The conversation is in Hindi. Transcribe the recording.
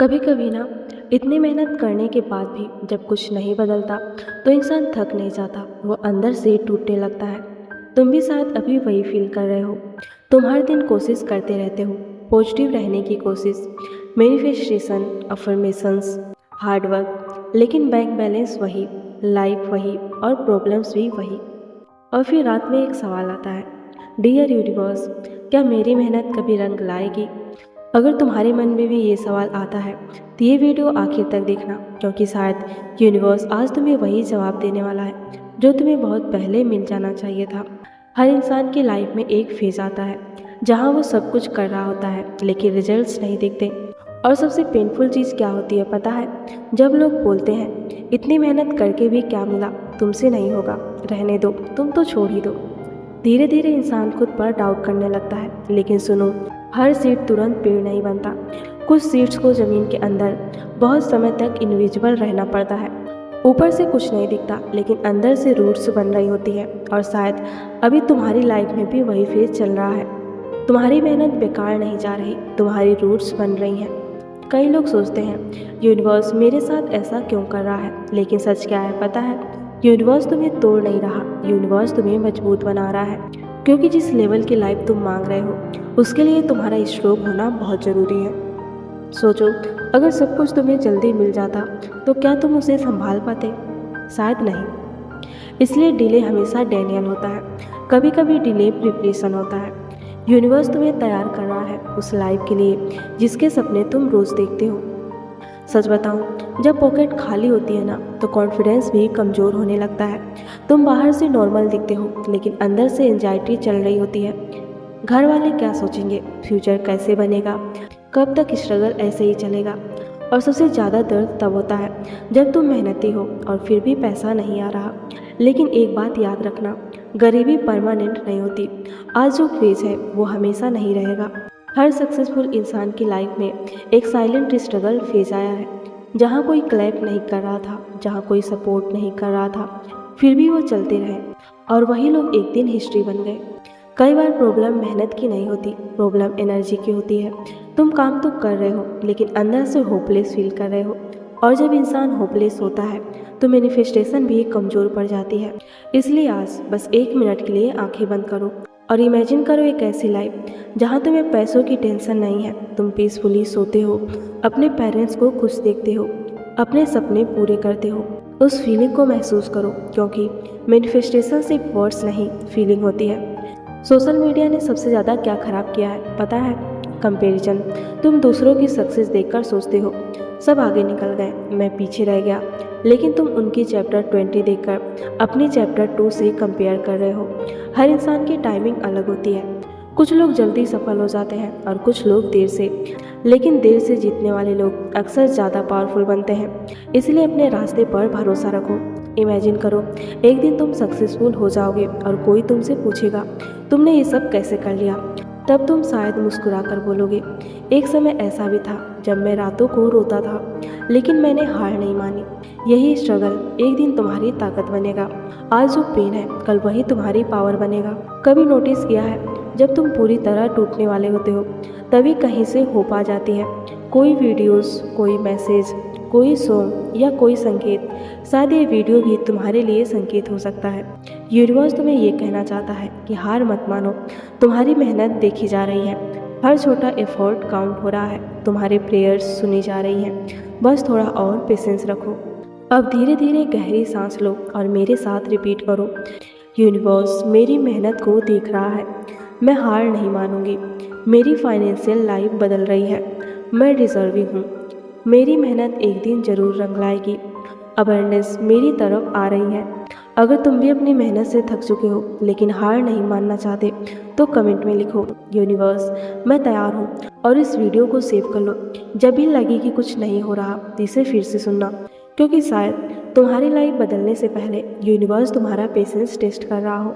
कभी कभी ना इतनी मेहनत करने के बाद भी जब कुछ नहीं बदलता तो इंसान थक नहीं जाता, वो अंदर से टूटने लगता है। तुम भी शायद अभी वही फील कर रहे हो। तुम हर दिन कोशिश करते रहते हो, पॉजिटिव रहने की कोशिश, मैनिफेस्टेशन, अफर्मेशंस, हार्डवर्क, लेकिन बैंक बैलेंस वही, लाइफ वही और प्रॉब्लम्स भी वही। और फिर रात में एक सवाल आता है, डियर यूनिवर्स, क्या मेरी मेहनत कभी रंग लाएगी? अगर तुम्हारे मन में भी ये सवाल आता है तो ये वीडियो आखिर तक देखना, क्योंकि शायद यूनिवर्स आज तुम्हें वही जवाब देने वाला है जो तुम्हें बहुत पहले मिल जाना चाहिए था। हर इंसान की लाइफ में एक फेज आता है जहाँ वो सब कुछ कर रहा होता है लेकिन रिजल्ट्स नहीं दिखते। और सबसे पेनफुल चीज़ क्या होती है पता है? जब लोग बोलते हैं इतनी मेहनत करके भी क्या मिला, तुमसे नहीं होगा, रहने दो, तुम तो छोड़ ही दो। धीरे धीरे इंसान खुद पर डाउट करने लगता है। लेकिन सुनो, हर सीड तुरंत पेड़ नहीं बनता। कुछ सीड्स को ज़मीन के अंदर बहुत समय तक इनविजिबल रहना पड़ता है। ऊपर से कुछ नहीं दिखता लेकिन अंदर से रूट्स बन रही होती है। और शायद अभी तुम्हारी लाइफ में भी वही फेज चल रहा है। तुम्हारी मेहनत बेकार नहीं जा रही, तुम्हारी रूट्स बन रही हैं। कई लोग सोचते हैं यूनिवर्स मेरे साथ ऐसा क्यों कर रहा है, लेकिन सच क्या है पता है? यूनिवर्स तुम्हें तोड़ नहीं रहा, यूनिवर्स तुम्हें मजबूत बना रहा है। क्योंकि जिस लेवल की लाइफ तुम मांग रहे हो उसके लिए तुम्हारा स्ट्रोंग होना बहुत ज़रूरी है। सोचो, अगर सब कुछ तुम्हें जल्दी मिल जाता तो क्या तुम उसे संभाल पाते? शायद नहीं। इसलिए डिले हमेशा डेनियल होता है, कभी कभी डिले प्रिपरेशन होता है। यूनिवर्स तुम्हें तैयार कर रहा है उस लाइफ के लिए जिसके सपने तुम रोज़ देखते हो। सच बताऊं, जब पॉकेट खाली होती है ना तो कॉन्फिडेंस भी कमज़ोर होने लगता है। तुम बाहर से नॉर्मल दिखते हो लेकिन अंदर से एंजाइटी चल रही होती है। घर वाले क्या सोचेंगे, फ्यूचर कैसे बनेगा, कब तक स्ट्रगल ऐसे ही चलेगा। और सबसे ज़्यादा दर्द तब होता है जब तुम मेहनती हो और फिर भी पैसा नहीं आ रहा। लेकिन एक बात याद रखना, गरीबी परमानेंट नहीं होती। आज जो फेज है वो हमेशा नहीं रहेगा। हर सक्सेसफुल इंसान की लाइफ में एक साइलेंट स्ट्रगल फेज आया है, जहाँ कोई क्लैप नहीं कर रहा था, जहाँ कोई सपोर्ट नहीं कर रहा था, फिर भी वो चलते रहे। और वही लोग एक दिन हिस्ट्री बन गए। कई बार प्रॉब्लम मेहनत की नहीं होती, प्रॉब्लम एनर्जी की होती है। तुम काम तो कर रहे हो लेकिन अंदर से होपलेस फील कर रहे हो। और जब इंसान होपलेस होता है तो मैनिफेस्टेशन भी कमज़ोर पड़ जाती है। इसलिए आज बस 1 मिनट के लिए आंखें बंद करो और इमेजिन करो एक ऐसी लाइफ जहाँ तुम्हें पैसों की टेंशन नहीं है। तुम पीसफुली सोते हो, अपने पेरेंट्स को खुश देखते हो, अपने सपने पूरे करते हो। उस फीलिंग को महसूस करो, क्योंकि मैनिफेस्टेशन सिर्फ वर्ड्स नहीं, फीलिंग होती है। सोशल मीडिया ने सबसे ज़्यादा क्या ख़राब किया है पता है? कंपैरिजन। तुम दूसरों की सक्सेस देखकर सोचते हो सब आगे निकल गए, मैं पीछे रह गया। लेकिन तुम उनकी चैप्टर 20 देखकर अपनी चैप्टर 2 से कंपेयर कर रहे हो। हर इंसान की टाइमिंग अलग होती है। कुछ लोग जल्दी सफल हो जाते हैं और कुछ लोग देर से। लेकिन देर से जीतने वाले लोग अक्सर ज़्यादा पावरफुल बनते हैं। इसलिए अपने रास्ते पर भरोसा रखो। इमेजिन करो एक दिन तुम सक्सेसफुल हो जाओगे और कोई तुमसे पूछेगा तुमने ये सब कैसे कर लिया। तब तुम शायद मुस्कुरा कर बोलोगे, एक समय ऐसा भी था जब मैं रातों को रोता था लेकिन मैंने हार नहीं मानी। यही स्ट्रगल एक दिन तुम्हारी ताकत बनेगा। आज जो पेन है कल वही तुम्हारी पावर बनेगा। कभी नोटिस किया है, जब तुम पूरी तरह टूटने वाले होते हो तभी कहीं से होप आ जाती है। कोई वीडियोस, कोई मैसेज, कोई सॉन्ग या कोई संकेत। शायद ये वीडियो भी तुम्हारे लिए संकेत हो सकता है। यूनिवर्स तुम्हें ये कहना चाहता है कि हार मत मानो, तुम्हारी मेहनत देखी जा रही है, हर छोटा एफर्ट काउंट हो रहा है, तुम्हारे प्रेयर्स सुनी जा रही हैं। बस थोड़ा और पेशेंस रखो। अब धीरे धीरे गहरी सांस लो और मेरे साथ रिपीट करो, यूनिवर्स मेरी मेहनत को देख रहा है, मैं हार नहीं मानूंगी। मेरी फाइनेंशियल लाइफ बदल रही है, मैं डिजर्विंग हूँ। मेरी मेहनत एक दिन जरूर रंग लाएगी। अवेयरनेस मेरी तरफ आ रही है। अगर तुम भी अपनी मेहनत से थक चुके हो लेकिन हार नहीं मानना चाहते तो कमेंट में लिखो, यूनिवर्स मैं तैयार हूँ। और इस वीडियो को सेव कर लो। जब भी लगे कि कुछ नहीं हो रहा तो इसे फिर से सुनना, क्योंकि शायद तुम्हारी लाइफ बदलने से पहले यूनिवर्स तुम्हारा पेशेंस टेस्ट कर रहा हो।